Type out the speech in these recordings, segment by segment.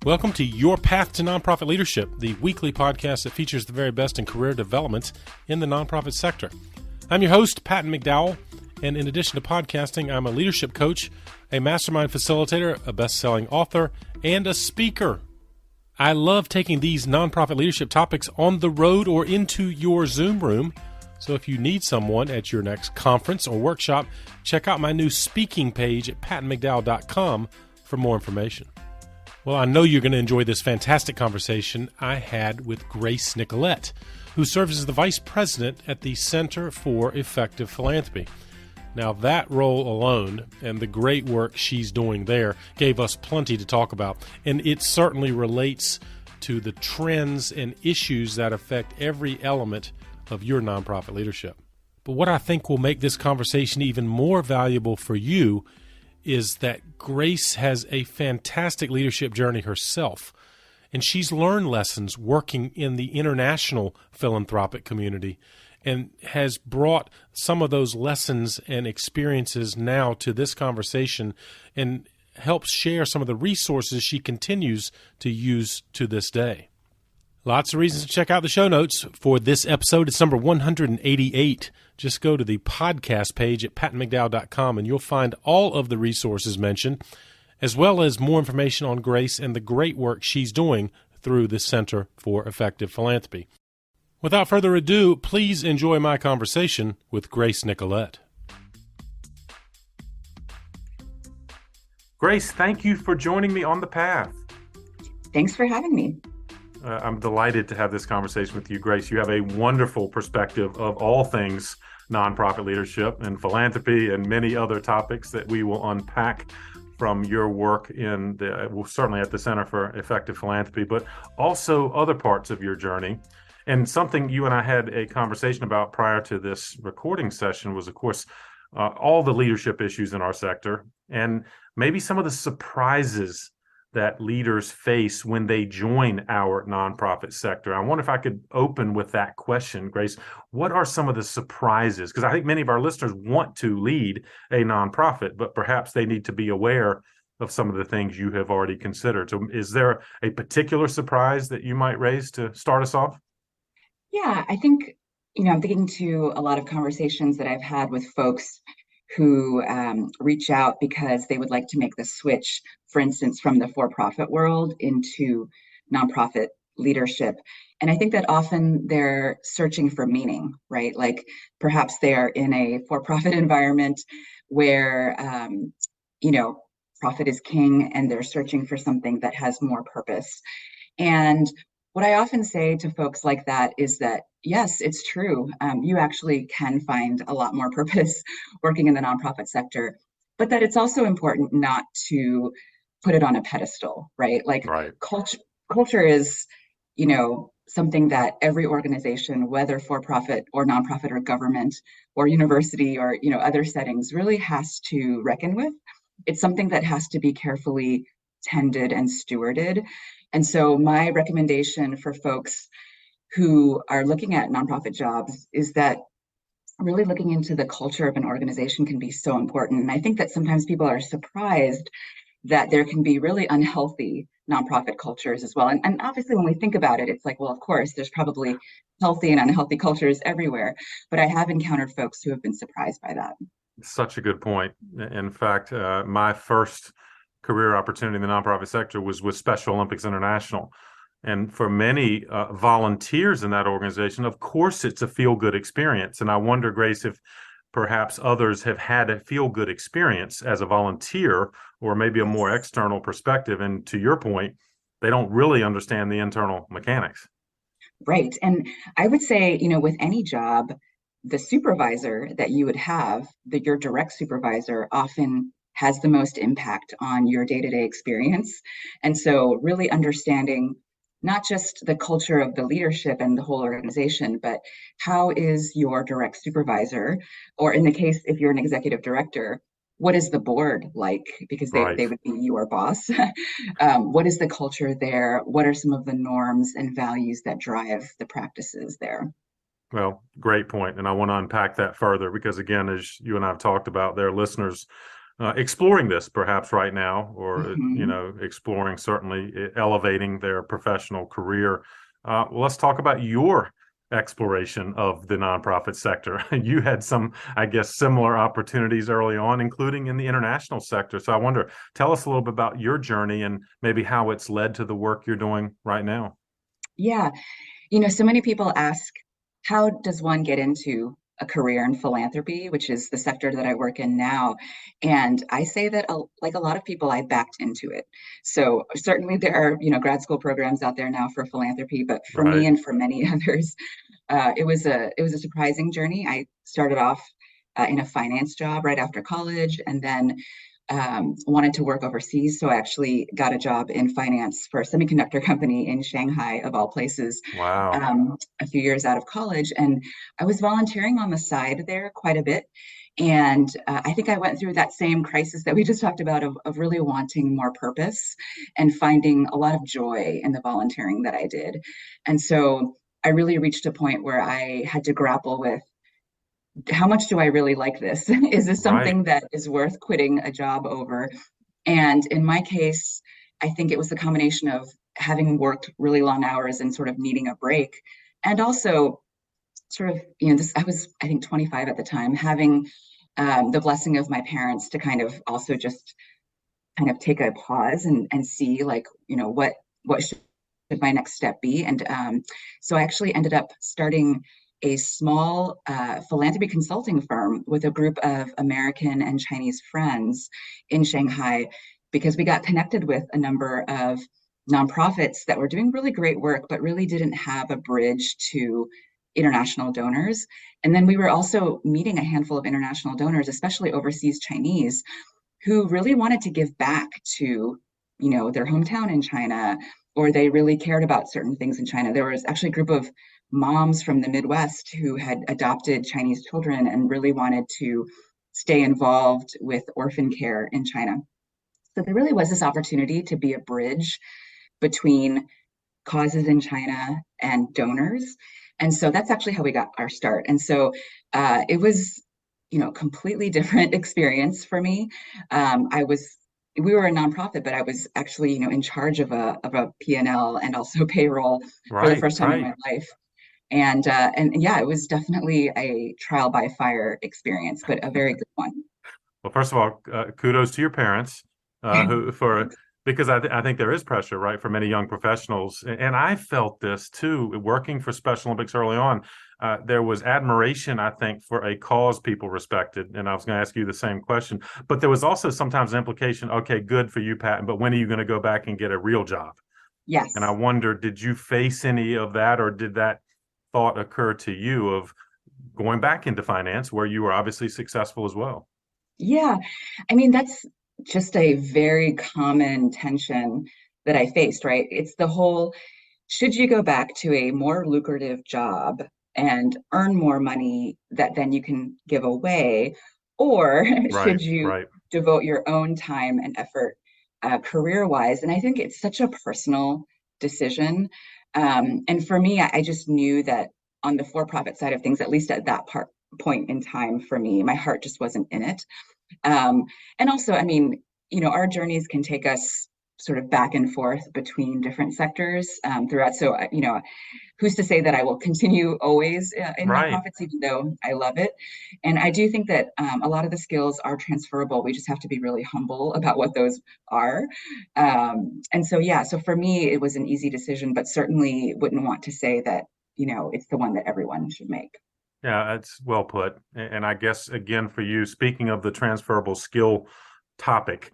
Welcome to Your Path to Nonprofit Leadership, the weekly podcast that features the very best in career development in the nonprofit sector. I'm your host, Patton McDowell, and in addition to podcasting, I'm a leadership coach, a mastermind facilitator, a best-selling author, and a speaker. I love taking these nonprofit leadership topics on the road or into your Zoom room. So if you need someone at your next conference or workshop, check out my new speaking page at pattonmcdowell.com for more information. Well, I know you're going to enjoy this fantastic conversation I had with Grace Nicolette, who serves as the Vice President at the Center for Effective Philanthropy. Now, that role alone and the great work she's doing there gave us plenty to talk about, and it certainly relates to the trends and issues that affect every element of your nonprofit leadership. But what I think will make this conversation even more valuable for you is that Grace has a fantastic leadership journey herself, and she's learned lessons working in the international philanthropic community and has brought some of those lessons and experiences now to this conversation and helps share some of the resources she continues to use to this day. Lots of reasons to check out the show notes for this episode. It's number 188. Just go to the podcast page at pattonmcdowell.com and you'll find all of the resources mentioned, as well as more information on Grace and the great work she's doing through the Center for Effective Philanthropy. Without further ado, please enjoy my conversation with Grace Nicolette. Grace, thank you for joining me on the path. Thanks for having me. I'm delighted to have this conversation with you, Grace. You have a wonderful perspective of all things nonprofit leadership and philanthropy and many other topics that we will unpack from your work certainly at the Center for Effective Philanthropy, but also other parts of your journey. And something you and I had a conversation about prior to this recording session was, of course, all the leadership issues in our sector and maybe some of the surprises that leaders face when they join our nonprofit sector. I wonder if I could open with that question, Grace. What are some of the surprises? Because I think many of our listeners want to lead a nonprofit, but perhaps they need to be aware of some of the things you have already considered. So is there a particular surprise that you might raise to start us off? Yeah, I think, I'm thinking to a lot of conversations that I've had with folks who reach out because they would like to make the switch, for instance, from the for-profit world into nonprofit leadership. And I think that often they're searching for meaning, right? Like perhaps they are in a for-profit environment where, profit is king and they're searching for something that has more purpose. And what I often say to folks like that is that, yes, it's true. You actually can find a lot more purpose working in the nonprofit sector, but that it's also important not to put it on a pedestal, right? Like right. Culture is, something that every organization, whether for-profit or nonprofit or government or university or, other settings really has to reckon with. It's something that has to be carefully tended and stewarded. And so my recommendation for folks who are looking at nonprofit jobs is that really looking into the culture of an organization can be so important. And I think that sometimes people are surprised that there can be really unhealthy nonprofit cultures as well. And obviously when we think about it, it's like, well, of course, there's probably healthy and unhealthy cultures everywhere. But I have encountered folks who have been surprised by that. Such a good point. In fact, my first career opportunity in the nonprofit sector was with Special Olympics International. And for many volunteers in that organization, of course, it's a feel-good experience. And I wonder, Grace, if perhaps others have had a feel-good experience as a volunteer or maybe a more external perspective. And to your point, they don't really understand the internal mechanics. Right. And I would say, with any job, the supervisor that you would have, your direct supervisor, often has the most impact on your day-to-day experience. And so really understanding not just the culture of the leadership and the whole organization, but how is your direct supervisor, or in the case, if you're an executive director, what is the board like? Because they would be your boss. What is the culture there? What are some of the norms and values that drive the practices there? Well, great point. And I want to unpack that further because, again, as you and I have talked about, there are listeners exploring this perhaps right now, or Mhm. exploring, certainly elevating their professional career. Well, let's talk about your exploration of the nonprofit sector. You had some, I guess, similar opportunities early on, including in the international sector. So I wonder, tell us a little bit about your journey and maybe how it's led to the work you're doing right now. Yeah. So many people ask, how does one get into a career in philanthropy, which is the sector that I work in now? And I say that, like a lot of people, I backed into it. So certainly there are, grad school programs out there now for philanthropy, but for me Right. and for many others, it was a surprising journey. I started off in a finance job right after college, and then wanted to work overseas. So I actually got a job in finance for a semiconductor company in Shanghai, of all places, Wow. a few years out of college. And I was volunteering on the side there quite a bit. And I think I went through that same crisis that we just talked about of really wanting more purpose and finding a lot of joy in the volunteering that I did. And so I really reached a point where I had to grapple with, how much do I really like this? Is this Right. something that is worth quitting a job over? And in my case, I think it was the combination of having worked really long hours and sort of needing a break. And also, sort of, I was, I think, 25 at the time, having the blessing of my parents to kind of also just kind of take a pause and see, like, what should my next step be. And so I actually ended up starting a small philanthropy consulting firm with a group of American and Chinese friends in Shanghai, because we got connected with a number of nonprofits that were doing really great work, but really didn't have a bridge to international donors. And then we were also meeting a handful of international donors, especially overseas Chinese, who really wanted to give back to, their hometown in China, or they really cared about certain things in China. There was actually a group of moms from the Midwest who had adopted Chinese children and really wanted to stay involved with orphan care in China. So there really was this opportunity to be a bridge between causes in China and donors. And so that's actually how we got our start. And so it was, completely different experience for me. We were a nonprofit, but I was actually, in charge of a P&L and also payroll for the Right. first time in Right. my life. And yeah, it was definitely a trial by fire experience, but a very good one. Well, first of all, kudos to your parents, who for Thanks. because I think there is pressure, right, for many young professionals, and I felt this too, working for Special Olympics early on. There was admiration, I think, for a cause people respected, and I was going to ask you the same question. But there was also sometimes an implication, okay, good for you, Patton, but when are you going to go back and get a real job? And I Yes. wonder, did you face any of that, or did that thought occur to you of going back into finance, where you were obviously successful as well? Yeah. I mean, that's just a very common tension that I faced, right? It's the whole, should you go back to a more lucrative job and earn more money that then you can give away, or Right. should you Right. devote your own time and effort career-wise? And I think it's such a personal decision. And for me, I just knew that on the for-profit side of things, at least at that point in time for me, my heart just wasn't in it. Um, and also, I mean, our journeys can take us sort of back and forth between different sectors throughout. So, who's to say that I will continue always in Right. nonprofits, even though I love it? And I do think that a lot of the skills are transferable. We just have to be really humble about what those are. And so, yeah, so for me, it was an easy decision, but certainly wouldn't want to say that, it's the one that everyone should make. Yeah, that's well put. And I guess, again, for you, speaking of the transferable skill topic,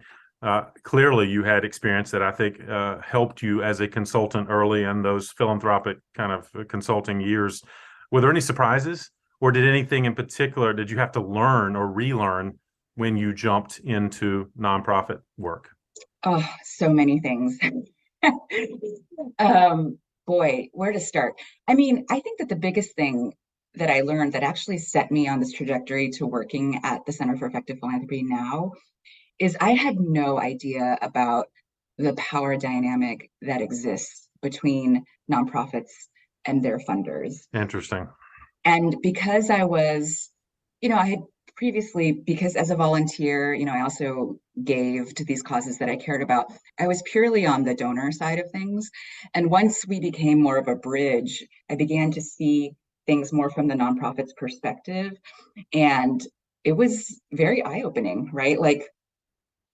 clearly you had experience that I think helped you as a consultant early in those philanthropic kind of consulting years. Were there any surprises, or did anything in particular did you have to learn or relearn when you jumped into nonprofit work? Oh, so many things. um, Boy, where to start? I mean, I think that the biggest thing that I learned that actually set me on this trajectory to working at the Center for Effective Philanthropy now is I had no idea about the power dynamic that exists between nonprofits and their funders. Interesting. And because I was, I had previously, because as a volunteer, I also gave to these causes that I cared about. I was purely on the donor side of things. And once we became more of a bridge, I began to see things more from the nonprofit's perspective. And it was very eye-opening, right? Like,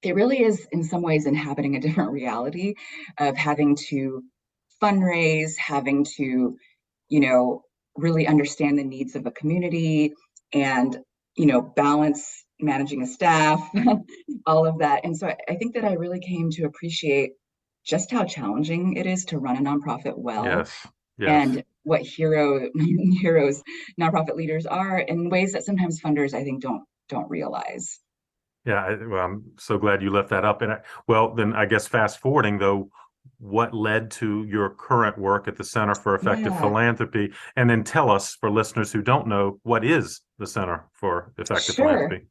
it really is in some ways inhabiting a different reality of having to fundraise, having to, really understand the needs of a community and, balance managing a staff, all of that. And so I think that I really came to appreciate just how challenging it is to run a nonprofit well, Yes. Yes. and what heroes nonprofit leaders are in ways that sometimes funders, I think, don't realize. Yeah. Well, I'm so glad you left that up. And then I guess fast forwarding though, what led to your current work at the Center for Effective Yeah, Philanthropy? And then tell us, for listeners who don't know, what is the Center for Effective sure. Philanthropy?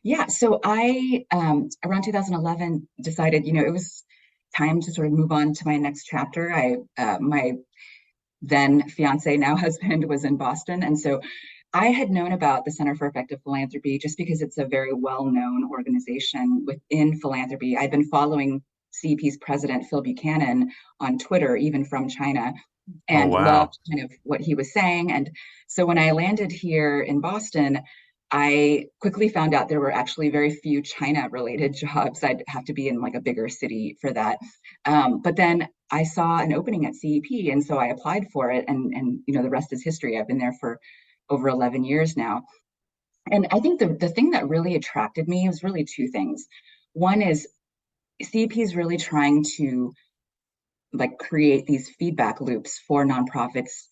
Yeah, so I around 2011 decided, it was time to sort of move on to my next chapter. My then fiance, now husband, was in Boston, and so I had known about the Center for Effective Philanthropy just because it's a very well-known organization within philanthropy. I've been following CEP's president, Phil Buchanan, on Twitter, even from China, Oh, and wow. loved kind of what he was saying. And so when I landed here in Boston, I quickly found out there were actually very few China related jobs. I'd have to be in like a bigger city for that. But then I saw an opening at CEP, and so I applied for it, and the rest is history. I've been there for over 11 years now. And I think the thing that really attracted me was really two things. One is CEP is really trying to like create these feedback loops for nonprofits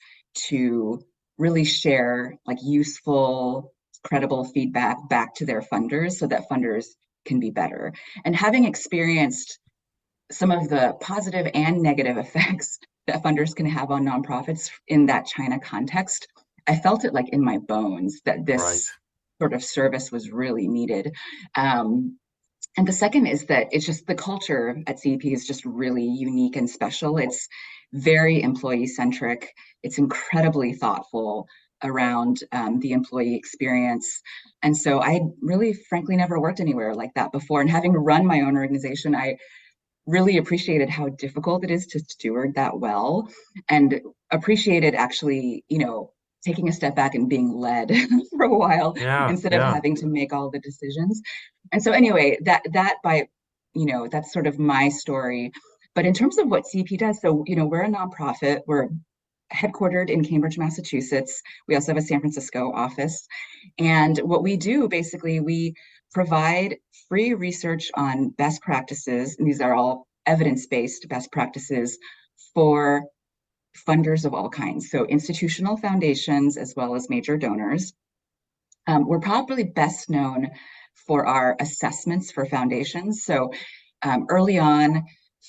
to really share like useful, credible feedback back to their funders so that funders can be better. And having experienced some of the positive and negative effects that funders can have on nonprofits in that China context, I felt it like in my bones that Right. this sort of service was really needed. And the second is that it's just the culture at CEP is just really unique and special. It's very employee centric. It's incredibly thoughtful around the employee experience. And so I really, frankly, never worked anywhere like that before. And having run my own organization, I really appreciated how difficult it is to steward that well, and appreciated actually, taking a step back and being led for a while Yeah. instead of Yeah. having to make all the decisions. And so anyway, that's sort of my story. But in terms of what CP does, so we're a nonprofit. We're headquartered in Cambridge, Massachusetts. We also have a San Francisco office. And what we do, basically, we provide free research on best practices, and these are all evidence-based best practices for funders of all kinds, so institutional foundations as well as major donors. We're probably best known for our assessments for foundations. So early on,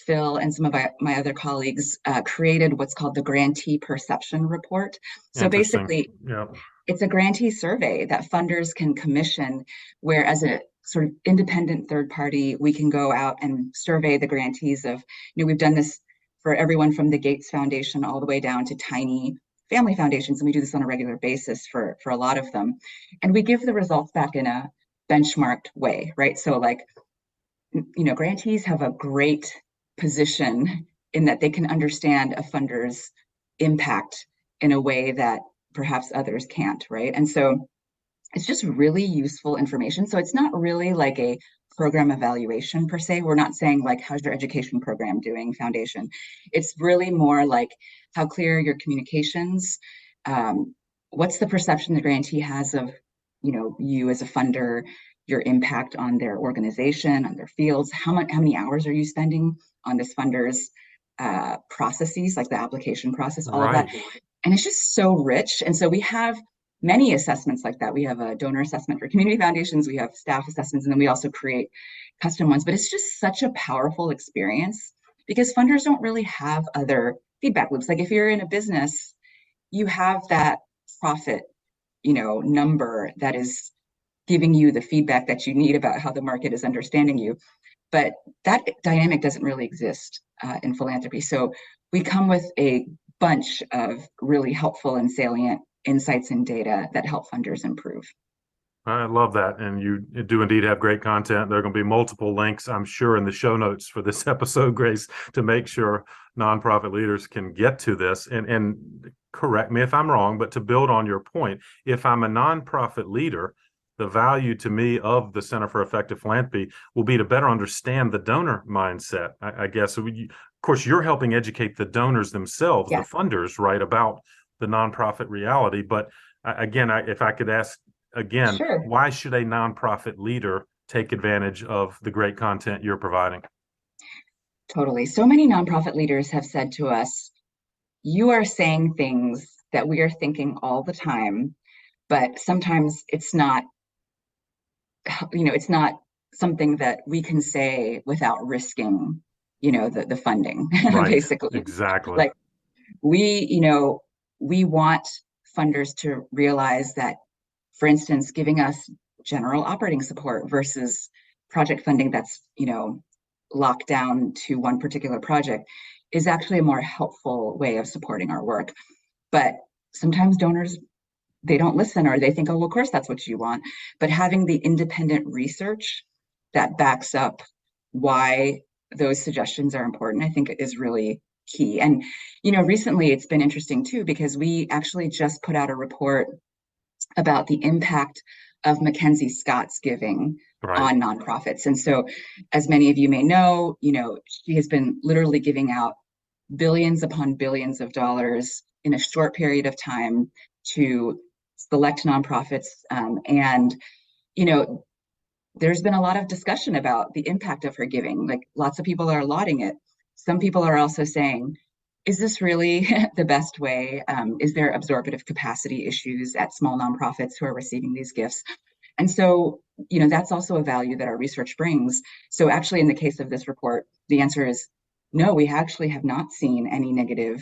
Phil and some of my other colleagues created what's called the Grantee Perception Report. So Interesting. basically, Yeah. it's a grantee survey that funders can commission, where as a sort of independent third party, we can go out and survey the grantees of, we've done this for everyone from the Gates Foundation all the way down to tiny family foundations. And we do this on a regular basis for a lot of them. And we give the results back in a benchmarked way, right? So like, grantees have a great position in that they can understand a funder's impact in a way that perhaps others can't, right? And so it's just really useful information. So it's not really like a program evaluation per se. We're not saying like, how's your education program doing, foundation? It's really more like, how clear are your communications? What's the perception the grantee has of, you as a funder, your impact on their organization, on their fields? How many hours are you spending on this funder's processes, like the application process, all of that? Right. And it's just so rich. And so we have many assessments like that. We have a donor assessment for community foundations, we have staff assessments, and then we also create custom ones. But it's just such a powerful experience because funders don't really have other feedback loops. Like if you're in a business, you have that profit, number that is giving you the feedback that you need about how the market is understanding you. But that dynamic doesn't really exist in philanthropy. So we come with a bunch of really helpful and salient insights and data that help funders improve. I love that. And you do indeed have great content. There are going to be multiple links, I'm sure, in the show notes for this episode, Grace, to make sure nonprofit leaders can get to this. And correct me if I'm wrong, but to build on your point, if I'm a nonprofit leader, the value to me of the Center for Effective Philanthropy will be to better understand the donor mindset. I guess, of course, you're helping educate the donors themselves, the Yes, funders, right, about the nonprofit reality. But again, if I could ask again, sure. why should a nonprofit leader take advantage of the great content you're providing? Totally. So many nonprofit leaders have said to us, you are saying things that we are thinking all the time, but sometimes it's not something that we can say without risking, the funding, Right, basically. exactly. Like we want funders to realize that, for instance, giving us general operating support versus project funding that's, locked down to one particular project is actually a more helpful way of supporting our work. But sometimes donors, they don't listen, or they think, oh, well, of course that's what you want. But having the independent research that backs up why those suggestions are important, I think is really key. And, recently it's been interesting too, because we actually just put out a report about the impact of Mackenzie Scott's giving Right. on nonprofits. And so, as many of you may know, she has been literally giving out billions upon billions of dollars in a short period of time to select nonprofits. And, you know, there's been a lot of discussion about the impact of her giving. Like, lots of people are lauding it. Some people are also saying, is this really the best way? Is there absorptive capacity issues at small nonprofits who are receiving these gifts? And so, that's also a value that our research brings. So actually, in the case of this report, the answer is no, we actually have not seen any negative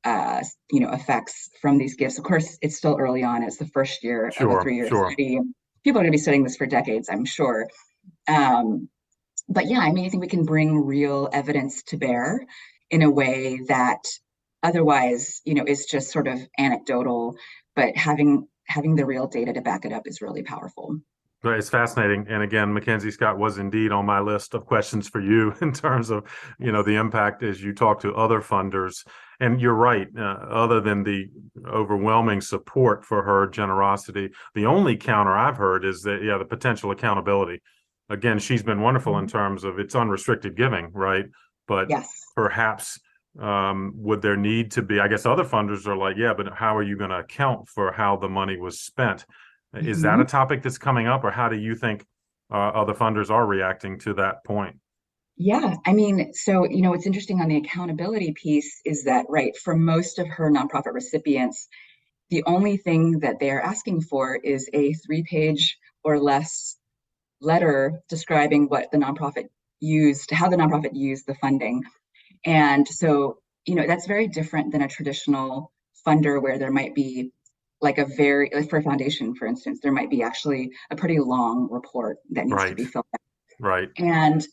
effects from these gifts. Of course, it's still early on. It's the first year of a Sure, 3-year sure. study. People are going to be studying this for decades, I'm sure. Um, but yeah, I mean, I think we can bring real evidence to bear in a way that otherwise, is just sort of anecdotal, but having the real data to back it up is really powerful. Right, it's fascinating. And again, Mackenzie Scott was indeed on my list of questions for you in terms of, the impact as you talk to other funders. And you're right, other than the overwhelming support for her generosity, the only counter I've heard is that, the potential accountability. Again, she's been wonderful in terms of it's unrestricted giving, right? But Yes. perhaps would there need to be, I guess other funders are like, yeah, but how are you going to account for how the money was spent? Is that a Mhm. topic that's coming up, or how do you think other funders are reacting to that point? Yeah, I mean, so, what's interesting on the accountability piece is that, right, for most of her nonprofit recipients, the only thing that they are asking for is a 3-page or less letter describing what the nonprofit used, how the nonprofit used the funding. And so, that's very different than a traditional funder where there might be like like for a foundation, for instance, there might be actually a pretty long report that needs to Right, be filled out. right, And,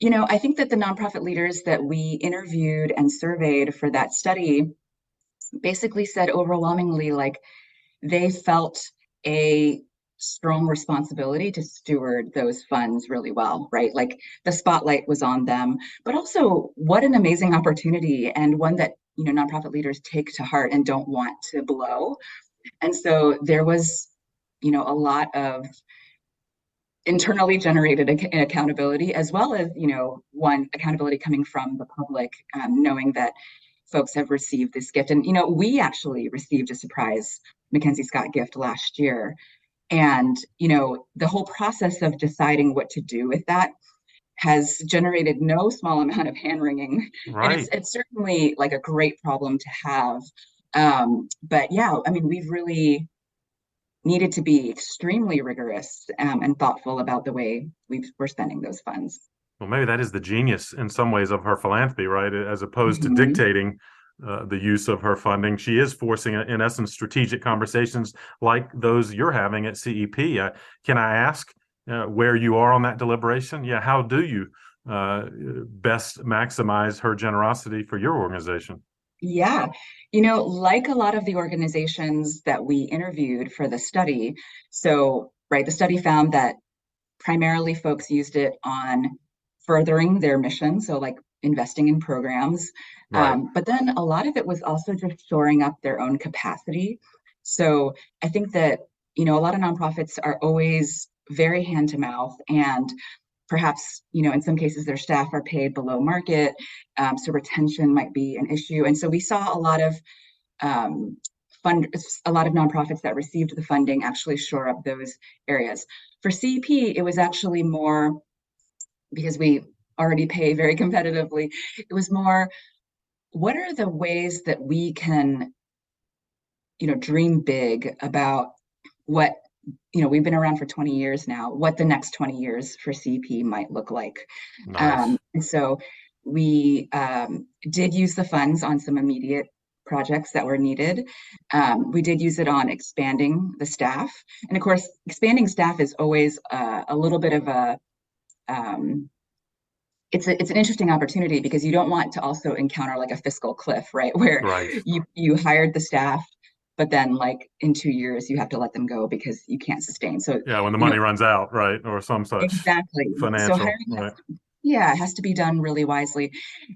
I think that the nonprofit leaders that we interviewed and surveyed for that study basically said overwhelmingly, like, they felt a strong responsibility to steward those funds really well, right? Like, the spotlight was on them, but also what an amazing opportunity, and one that, nonprofit leaders take to heart and don't want to blow. And so there was, a lot of internally generated accountability, as well as, one accountability coming from the public, knowing that folks have received this gift. And, we actually received a surprise Mackenzie Scott gift last year. And, the whole process of deciding what to do with that has generated no small amount of hand wringing. And it's right. it's certainly like a great problem to have. But yeah, I mean, we've really needed to be extremely rigorous, and thoughtful about the way we're spending those funds. Well, maybe that is the genius in some ways of her philanthropy, right? As opposed to Mhm. dictating the use of her funding, she is forcing, in essence, strategic conversations like those you're having at CEP. Can I ask where you are on that deliberation? Yeah, how do you best maximize her generosity for your organization? Yeah. Like a lot of the organizations that we interviewed for the study, so right? The study found that primarily folks used it on furthering their mission, so like investing in programs. Right. But then a lot of it was also just shoring up their own capacity. So I think that, a lot of nonprofits are always very hand to mouth, and perhaps, in some cases their staff are paid below market. So retention might be an issue. And so we saw a lot of um, a lot of nonprofits that received the funding actually shore up those areas. For CEP, it was actually more because we already pay very competitively. It was more, what are the ways that we can, dream big about what, we've been around for 20 years now, what the next 20 years for CEP might look like. Nice. And so we did use the funds on some immediate projects that were needed. We did use it on expanding the staff. And of course, expanding staff is always a little bit of um, it's an interesting opportunity because you don't want to also encounter like a fiscal cliff, right? Where Right. you hired the staff, but then like in 2 years you have to let them go because you can't sustain. So, Yeah, when the money runs out, right, or some such exactly. So financial, hiring right? yeah, it has to be done really wisely.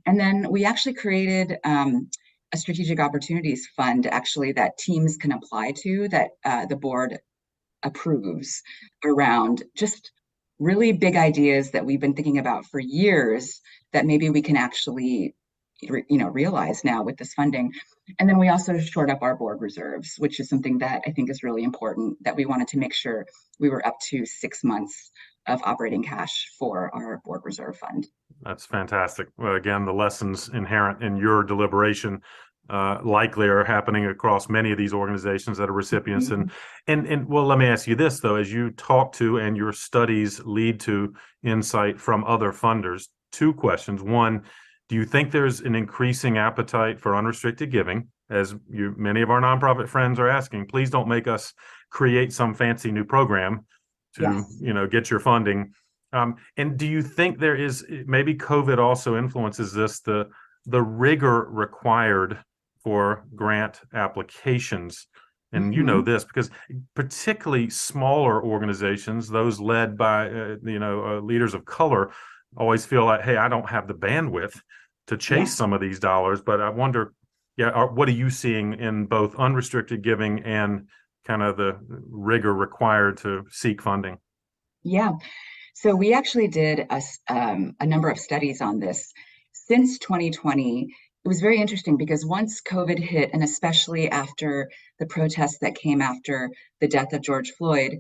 And then we actually created a strategic opportunities fund actually that teams can apply to, that the board approves, around just really big ideas that we've been thinking about for years that maybe we can actually realize now with this funding. And then we also shored up our board reserves, which is something that I think is really important, that we wanted to make sure we were up to 6 months of operating cash for our board reserve fund. That's fantastic. Well, again, the lessons inherent in your deliberation likely are happening across many of these organizations that are recipients. Mhm. And well, let me ask you this though: as you talk to and your studies lead to insight from other funders, two questions. One, do you think there's an increasing appetite for unrestricted giving? As many of our nonprofit friends are asking, please don't make us create some fancy new program to, Yes. get your funding. And do you think there is, maybe COVID also influences this, the rigor required for grant applications? And you know Mhm. this because particularly smaller organizations, those led by leaders of color, always feel like, hey, I don't have the bandwidth to Yeah. chase some of these dollars. But I wonder, what are you seeing in both unrestricted giving and kind of the rigor required to seek funding? Yeah. So we actually did a number of studies on this since 2020. It was very interesting because once COVID hit, and especially after the protests that came after the death of George Floyd,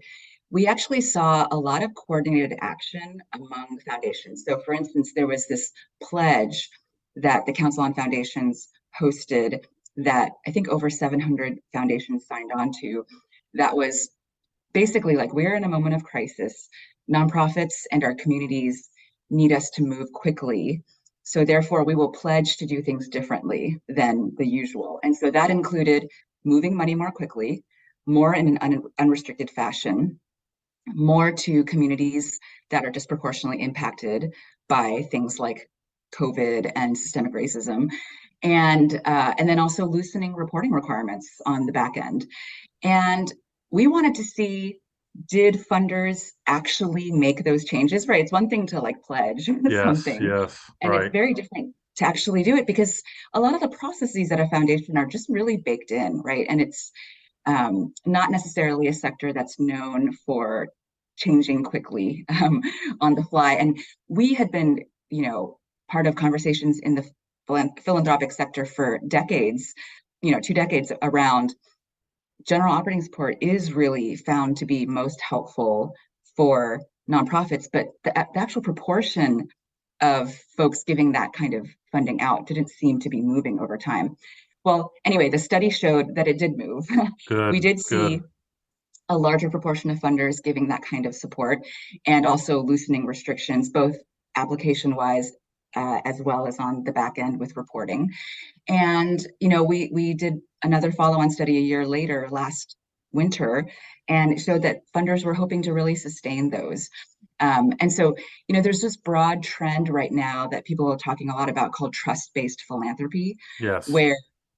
we actually saw a lot of coordinated action among foundations. So, for instance, there was this pledge that the Council on Foundations hosted that I think over 700 foundations signed on to, that was basically like, we're in a moment of crisis. Nonprofits and our communities need us to move quickly. So therefore, we will pledge to do things differently than the usual. And so that included moving money more quickly, more in an unrestricted fashion, more to communities that are disproportionately impacted by things like COVID and systemic racism, and then also loosening reporting requirements on the back end. And we wanted to see, did funders actually make those changes? Right. It's one thing to like pledge Yes, something, yes, and it's right. very different to actually do it because a lot of the processes at a foundation are just really baked in, right? And it's not necessarily a sector that's known for changing quickly on the fly. And we had been, part of conversations in the philanthropic sector for decades, 2 decades, around general operating support is really found to be most helpful for nonprofits, but the actual proportion of folks giving that kind of funding out didn't seem to be moving over time. Well, anyway, the study showed that it did move. We Good, did good. see a larger proportion of funders giving that kind of support, and also loosening restrictions, both application wise as well as on the back end with reporting. And we did another follow-on study a year later, last winter, and it showed that funders were hoping to really sustain those. And so, there's this broad trend right now that people are talking a lot about called trust-based philanthropy, Yes. where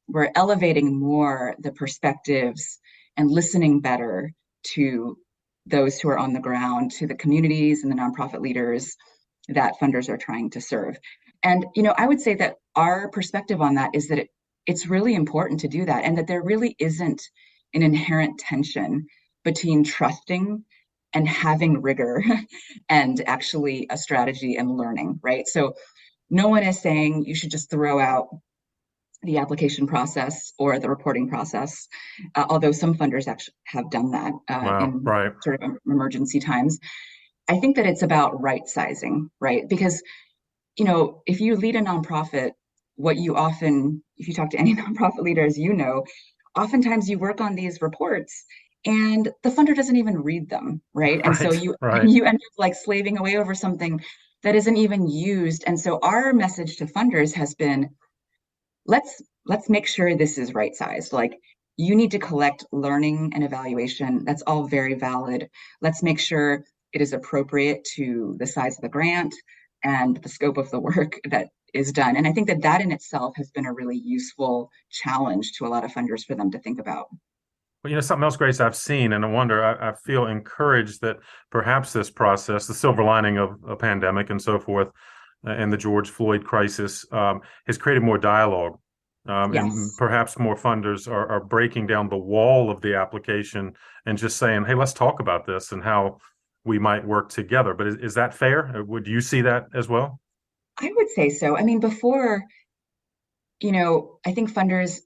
we're elevating more the perspectives and listening better to those who are on the ground, to the communities and the nonprofit leaders that funders are trying to serve. And, I would say that our perspective on that is that it's really important to do that, and that there really isn't an inherent tension between trusting and having rigor and actually a strategy and learning, right? So no one is saying you should just throw out the application process or the reporting process, although some funders actually have done that Wow. in Right. sort of emergency times. I think that it's about right sizing, right? Because, if you lead a nonprofit, if you talk to any nonprofit leaders, oftentimes you work on these reports and the funder doesn't even read them, right? And so Right. you Right. you end up like slaving away over something that isn't even used. And so our message to funders has been, let's make sure this is right sized. Like, you need to collect learning and evaluation. That's all very valid. Let's make sure it is appropriate to the size of the grant and the scope of the work that is done. And I think that that in itself has been a really useful challenge to a lot of funders for them to think about. Well, something else, Grace, I've seen, and I wonder, I feel encouraged that perhaps this process, the silver lining of a pandemic and so forth, and the George Floyd crisis, has created more dialogue. And Yes. perhaps more funders are breaking down the wall of the application and just saying, hey, let's talk about this and how we might work together. But is that fair? Would you see that as well? I would say so. I mean, before, I think funders,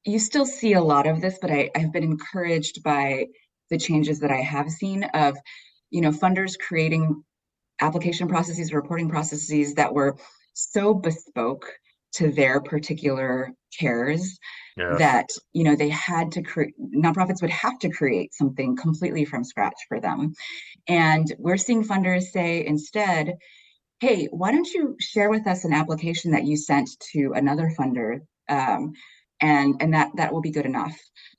you still see a lot of this, but I've been encouraged by the changes that I have seen of, funders creating application processes, reporting processes that were so bespoke to their particular cares Yes. that, they had to create, nonprofits would have to create something completely from scratch for them. And we're seeing funders say instead, hey, why don't you share with us an application that you sent to another funder, and that will be good enough.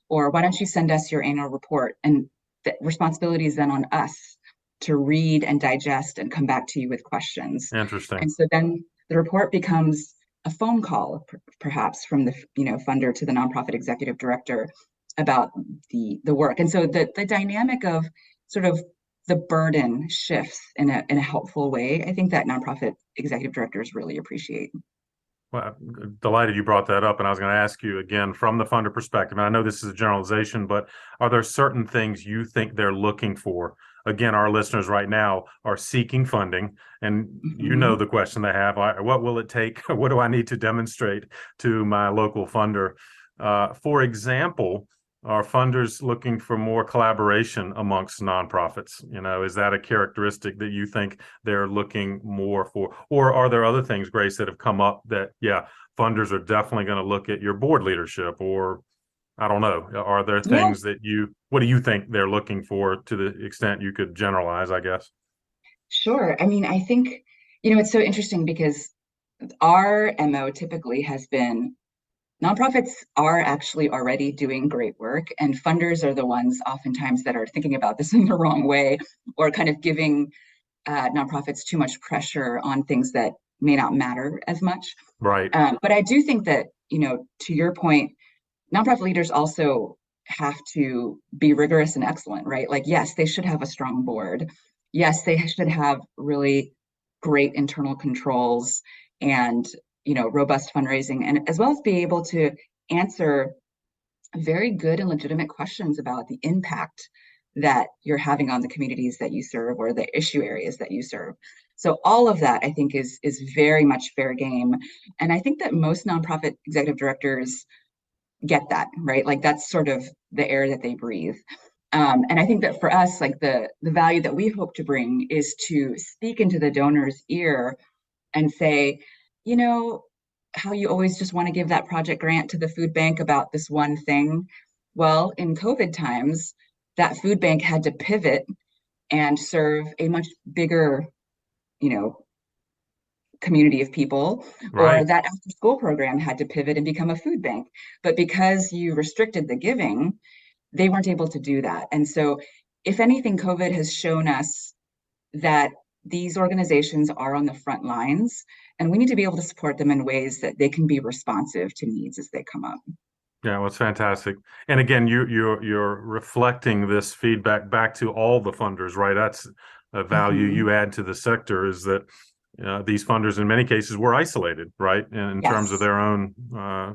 Or why don't you send us your annual report? And the responsibility is then on us to read and digest and come back to you with questions. Interesting. And so then the report becomes a phone call, perhaps from the funder to the nonprofit executive director about the work. And so the dynamic of sort of the burden shifts in a helpful way. I think that nonprofit executive directors really appreciate. Well, I'm delighted you brought that up. And I was going to ask you again from the funder perspective. And I know this is a generalization, but are there certain things you think they're looking for? Again, our listeners right now are seeking funding, and Mhm. the question they have: what will it take? What do I need to demonstrate to my local funder? For example, are funders looking for more collaboration amongst nonprofits? Is that a characteristic that you think they're looking more for? Or are there other things, Grace, that have come up that, yeah, funders are definitely going to look at your board leadership? Or I don't know. Are there Yeah, things what do you think they're looking for, to the extent you could generalize, I guess? sure. I mean, I think, it's so interesting because our MO typically has been nonprofits are actually already doing great work, and funders are the ones oftentimes that are thinking about this in the wrong way, or kind of giving nonprofits too much pressure on things that may not matter as much. Right. But I do think that, to your point, nonprofit leaders also have to be rigorous and excellent, right? Like, yes, they should have a strong board. Yes, they should have really great internal controls and, robust fundraising, and as well as be able to answer very good and legitimate questions about the impact that you're having on the communities that you serve or the issue areas that you serve. So all of that, I think, is very much fair game. And I think that most nonprofit executive directors get that, right? Like, that's sort of the air that they breathe. And I think that for us, like, the value that we hope to bring is to speak into the donor's ear and say, you know, how you always just want to give that project grant to the food bank about this one thing. Well, in COVID times, that food bank had to pivot and serve a much bigger, you know, community of people, or Right. that after school program had to pivot and become a food bank. But because you restricted the giving, they weren't able to do that. And so, if anything, COVID has shown us that these organizations are on the front lines, and we need to be able to support them in ways that they can be responsive to needs as they come up. Yeah, well, it's fantastic. And again, you're reflecting this feedback back to all the funders, right? That's a value Mhm. you add to the sector, is that these funders in many cases were isolated, right, in terms of Yes. their own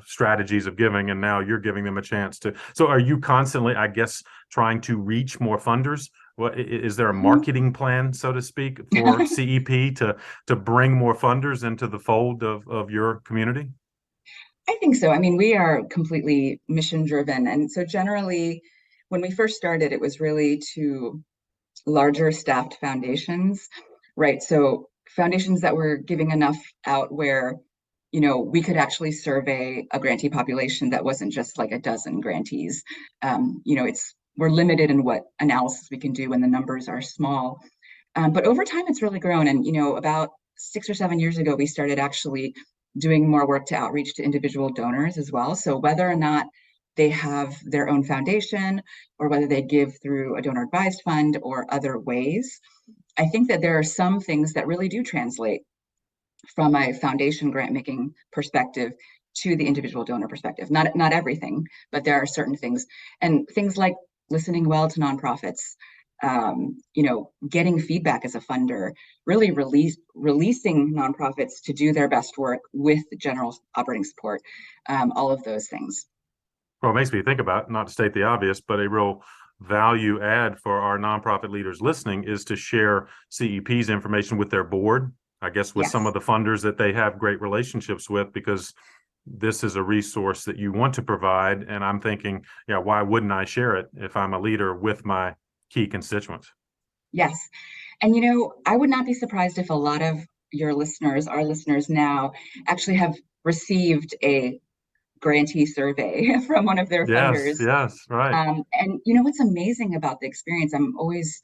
strategies of giving, and now you're giving them a chance to. So, are you constantly, I guess, trying to reach more funders? What is there a Mhm. marketing plan, so to speak, for CEP to bring more funders into the fold of your community? I think so. I mean, we are completely mission driven. And so generally, when we first started, it was really to larger staffed foundations, right? So foundations that were giving enough out where, we could actually survey a grantee population that wasn't just like a dozen grantees. We're limited in what analysis we can do when the numbers are small. But over time, it's really grown. And, about 6 or 7 years ago, we started actually doing more work to outreach to individual donors as well. So whether or not they have their own foundation or whether they give through a donor advised fund or other ways, I think that there are some things that really do translate from a foundation grant making perspective to the individual donor perspective. Not everything, but there are certain things, and things like listening well to nonprofits, getting feedback as a funder, really releasing nonprofits to do their best work with general operating support, all of those things. Well, it makes me think about, not to state the obvious, but a real value add for our nonprofit leaders listening is to share CEP's information with their board, I guess, with some of Yes. the funders that they have great relationships with, because this is a resource that you want to provide. And I'm thinking, yeah, why wouldn't I share it if I'm a leader with my key constituents? Yes. And I would not be surprised if a lot of your listeners, our listeners now, actually have received a grantee survey from one of their Yes, funders. yes, right. And what's amazing about the experience, I'm always,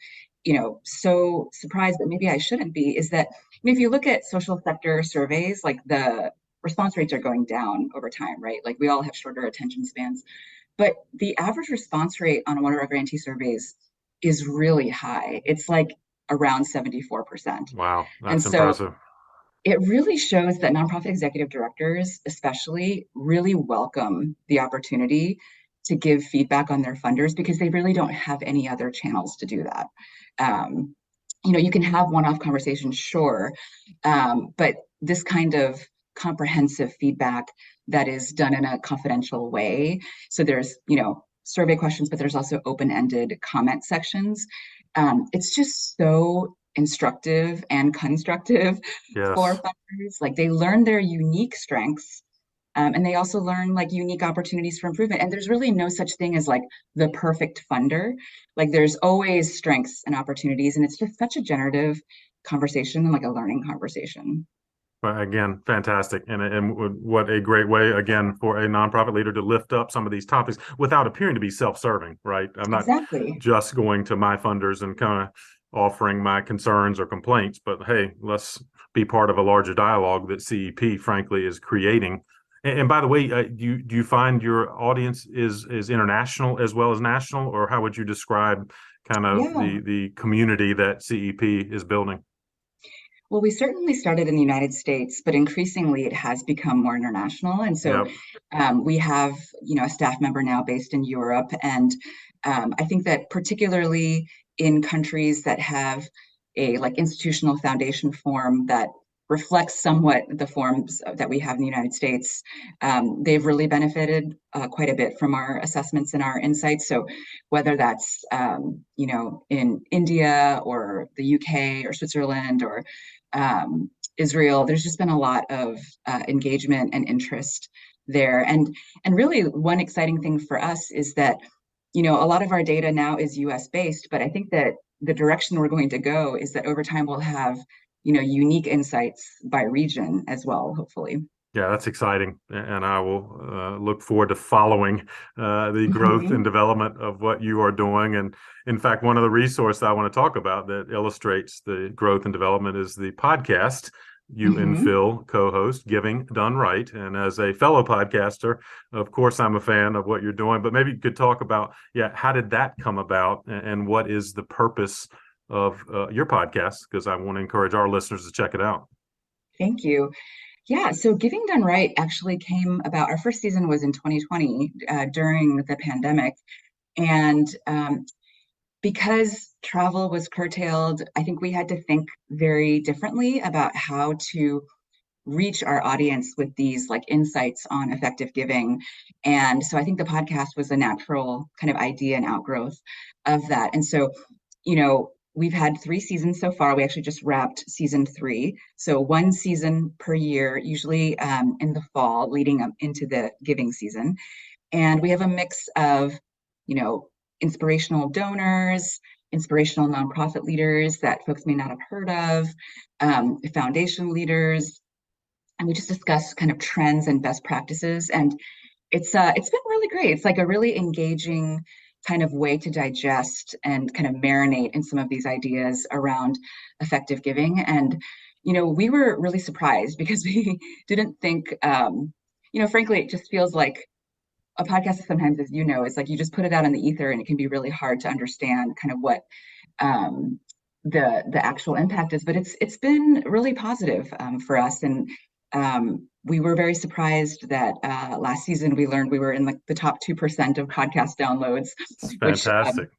so surprised, but maybe I shouldn't be, is that if you look at social sector surveys, like the response rates are going down over time, right? Like we all have shorter attention spans, but the average response rate on one of our grantee surveys is really high. It's like around 74%. Wow, And that's so impressive. it really shows that nonprofit executive directors, especially, really welcome the opportunity to give feedback on their funders because they really don't have any other channels to do that. You can have one-off conversations, sure, but this kind of comprehensive feedback that is done in a confidential way. So there's, survey questions, but there's also open-ended comment sections. It's just so instructive and constructive for Yes. funders. Like they learn their unique strengths, and they also learn like unique opportunities for improvement. And there's really no such thing as like the perfect funder. Like there's always strengths and opportunities, and it's just such a generative conversation and like a learning conversation. But again, fantastic. And what a great way, again, for a nonprofit leader to lift up some of these topics without appearing to be self-serving, right? I'm not Exactly. just going to my funders and kind of offering my concerns or complaints, but hey, let's be part of a larger dialogue that CEP, frankly, is creating. And by the way, do you find your audience is international as well as national, or how would you describe kind of Yeah. the community that CEP is building? Well, we certainly started in the United States, but increasingly it has become more international. And so Yep. we have, a staff member now based in Europe. And I think that particularly in countries that have a like institutional foundation form that reflects somewhat the forms that we have in the United States, they've really benefited quite a bit from our assessments and our insights. So whether that's, in India or the UK or Switzerland or Israel, there's just been a lot of engagement and interest there. And really, one exciting thing for us is that a lot of our data now is US based, but I think that the direction we're going to go is that over time we'll have unique insights by region as well, hopefully. Yeah, that's exciting, and I will look forward to following the growth and Mhm. development of what you are doing. And in fact, one of the resources I want to talk about that illustrates the growth and development is the podcast you and Mhm. Phil co-host, Giving Done Right. And as a fellow podcaster, of course, I'm a fan of what you're doing. But maybe you could talk about, yeah, how did that come about, and what is the purpose of your podcast? Because I want to encourage our listeners to check it out. Thank you. Yeah, so Giving Done Right actually came about. Our first season was in 2020 during the pandemic. And because travel was curtailed, I think we had to think very differently about how to reach our audience with these like insights on effective giving. And so I think the podcast was a natural kind of idea and outgrowth of that. And so, we've had 3 seasons so far. We actually just wrapped season 3. So one season per year, usually in the fall, leading up into the giving season. And we have a mix of, you know, inspirational donors, inspirational nonprofit leaders that folks may not have heard of, foundation leaders, and we just discuss kind of trends and best practices. And it's been really great. It's like a really engaging kind of way to digest and kind of marinate in some of these ideas around effective giving. And we were really surprised because we didn't think, frankly, it just feels like a podcast sometimes, as you know, is like you just put it out in the ether and it can be really hard to understand kind of what um, the actual impact is. But it's been really positive for us. And we were very surprised that last season we learned we were in like the top 2% of podcast downloads, It's which fantastic.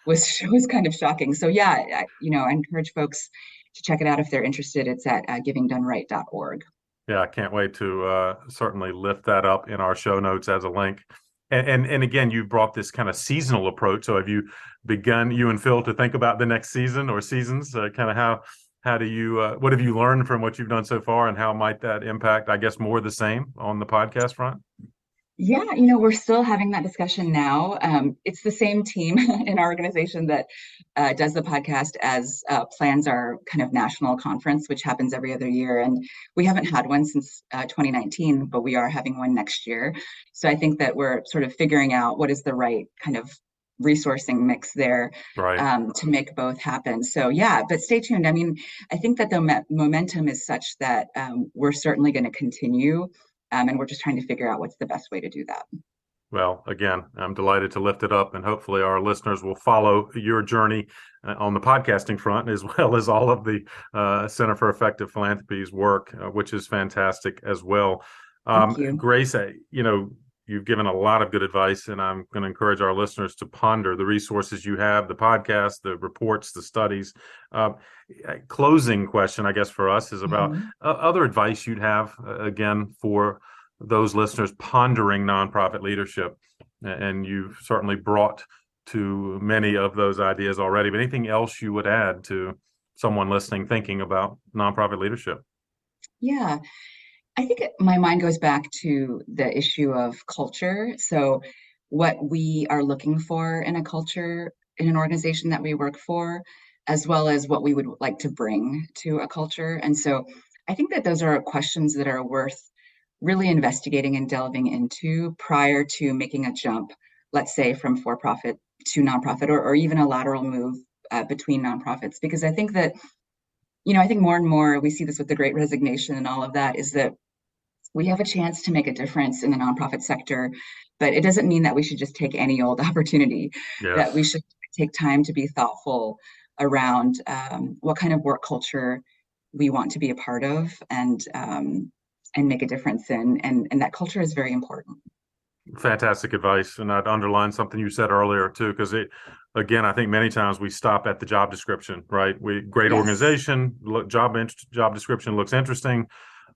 was kind of shocking. So yeah, I encourage folks to check it out if they're interested. It's at givingdoneright.org. Yeah, I can't wait to certainly lift that up in our show notes as a link. And again, you brought this kind of seasonal approach. So have you begun, you and Phil, to think about the next season or seasons? Kind of how do you what have you learned from what you've done so far, and how might that impact, I guess, more the same on the podcast front? Yeah, we're still having that discussion now. It's the same team in our organization that does the podcast as plans our kind of national conference, which happens every other year. And we haven't had one since 2019, but we are having one next year. So I think that we're sort of figuring out what is the right kind of resourcing mix there Right. to make both happen. So yeah, but stay tuned. I mean, I think that the momentum is such that we're certainly going to continue. And we're just trying to figure out what's the best way to do that. Well, again, I'm delighted to lift it up, and hopefully our listeners will follow your journey on the podcasting front, as well as all of the Center for Effective Philanthropy's work, which is fantastic as well. Thank you. Grace, you've given a lot of good advice, and I'm going to encourage our listeners to ponder the resources you have, the podcast, the reports, the studies. Closing question, I guess, for us is about other advice you'd have, again, for those listeners pondering nonprofit leadership. And you've certainly brought to many of those ideas already, but anything else you would add to someone listening thinking about nonprofit leadership? Yeah, I think my mind goes back to the issue of culture. So, what we are looking for in a culture in an organization that we work for, as well as what we would like to bring to a culture. And so, I think that those are questions that are worth really investigating and delving into prior to making a jump, let's say from for profit to nonprofit, or even a lateral move between nonprofits. Because I think that, I think more and more we see this with the Great Resignation and all of that, is that we have a chance to make a difference in the nonprofit sector, but it doesn't mean that we should just take any old opportunity, that we Yes. should take time to be thoughtful around what kind of work culture we want to be a part of and make a difference in. And that culture is very important. Fantastic advice. And I'd underline something you said earlier too, because again, I think many times we stop at the job description, right? Great Yes. organization, job description looks interesting,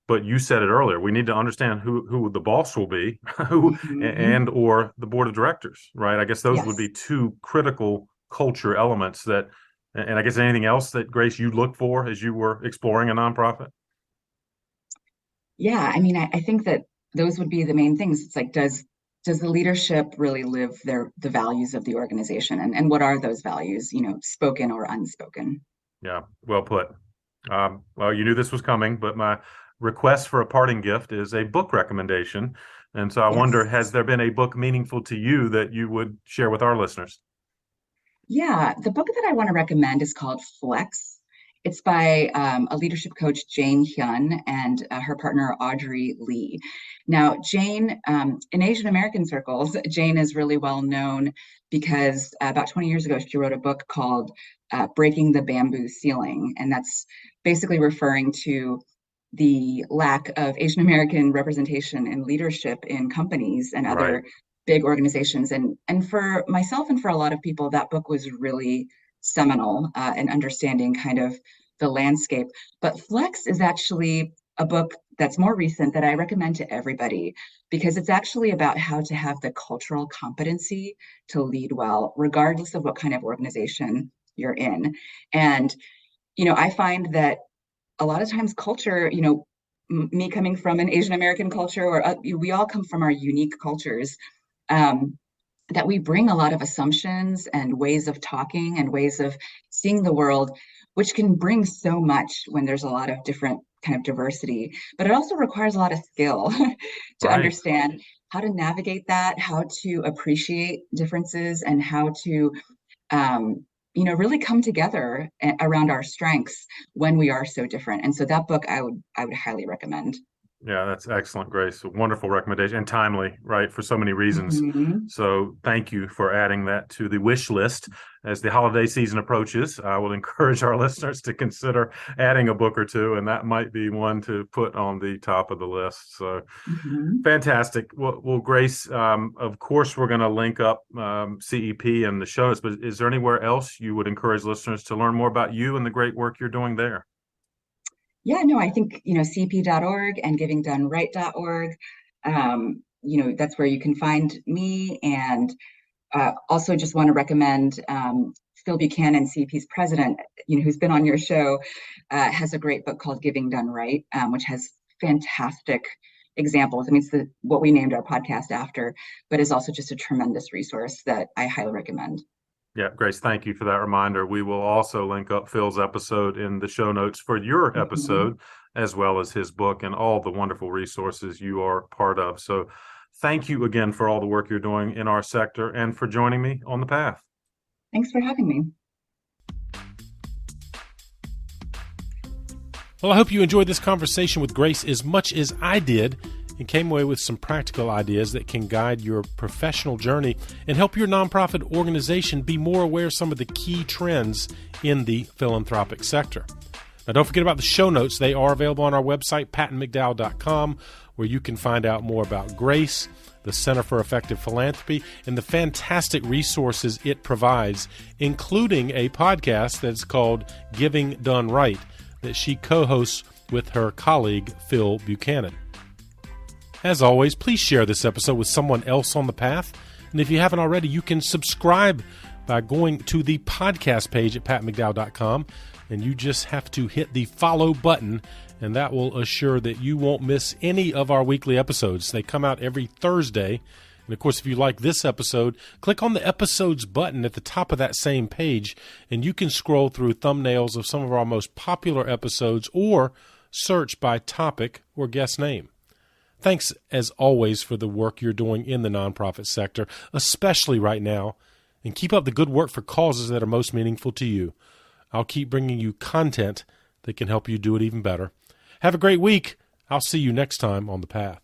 but you said it earlier. We need to understand who the boss will be, who Mhm. and or the board of directors, right? I guess those would Yes. be two critical culture elements that, and I guess anything else that, Grace, you look for as you were exploring a nonprofit? Yeah. I mean, I think that those would be the main things. It's like, does the leadership really live the values of the organization? And what are those values, spoken or unspoken? Yeah, well put. Well, you knew this was coming, but my request for a parting gift is a book recommendation. And so I wonder, Yes. has there been a book meaningful to you that you would share with our listeners? Yeah, the book that I want to recommend is called Flex. It's by a leadership coach, Jane Hyun, and her partner, Audrey Lee. Now, Jane, in Asian American circles, Jane is really well known because about 20 years ago, she wrote a book called Breaking the Bamboo Ceiling. And that's basically referring to the lack of Asian American representation and leadership in companies and Right. other big organizations. And for myself and for a lot of people, that book was really seminal in understanding kind of the landscape. But Flex is actually a book that's more recent that I recommend to everybody because it's actually about how to have the cultural competency to lead well, regardless of what kind of organization you're in. And, I find that a lot of times culture, me coming from an Asian American culture, or we all come from our unique cultures, um, that we bring a lot of assumptions and ways of talking and ways of seeing the world, which can bring so much when there's a lot of different kind of diversity. But it also requires a lot of skill to Right. understand how to navigate that, how to appreciate differences, and how to really come together around our strengths when we are so different. And so that book I would highly recommend. Yeah, that's excellent, Grace. A wonderful recommendation and timely, right, for so many reasons. Mm-hmm. So thank you for adding that to the wish list. As the holiday season approaches, I will encourage our listeners to consider adding a book or two, and that might be one to put on the top of the list. So Mm-hmm. fantastic. Well, Grace, of course, we're going to link up CEP and the show notes, but is there anywhere else you would encourage listeners to learn more about you and the great work you're doing there? Yeah, no, I think, cp.org and givingdoneright.org, that's where you can find me. And also just want to recommend Phil Buchanan, CEP's president, who's been on your show, has a great book called Giving Done Right, which has fantastic examples. I mean, it's what we named our podcast after, but is also just a tremendous resource that I highly recommend. Yeah, Grace, thank you for that reminder. We will also link up Phil's episode in the show notes for your episode, as well as his book and all the wonderful resources you are part of. So thank you again for all the work you're doing in our sector and for joining me on the path. Thanks for having me. Well, I hope you enjoyed this conversation with Grace as much as I did and came away with some practical ideas that can guide your professional journey and help your nonprofit organization be more aware of some of the key trends in the philanthropic sector. Now, don't forget about the show notes. They are available on our website, pattonmcdowell.com, where you can find out more about Grace, the Center for Effective Philanthropy, and the fantastic resources it provides, including a podcast that's called Giving Done Right that she co-hosts with her colleague, Phil Buchanan. As always, please share this episode with someone else on the path. And if you haven't already, you can subscribe by going to the podcast page at pattonmcdowell.com. And you just have to hit the follow button, and that will assure that you won't miss any of our weekly episodes. They come out every Thursday. And of course, if you like this episode, click on the episodes button at the top of that same page, and you can scroll through thumbnails of some of our most popular episodes or search by topic or guest name. Thanks, as always, for the work you're doing in the nonprofit sector, especially right now, and keep up the good work for causes that are most meaningful to you. I'll keep bringing you content that can help you do it even better. Have a great week. I'll see you next time on The Path.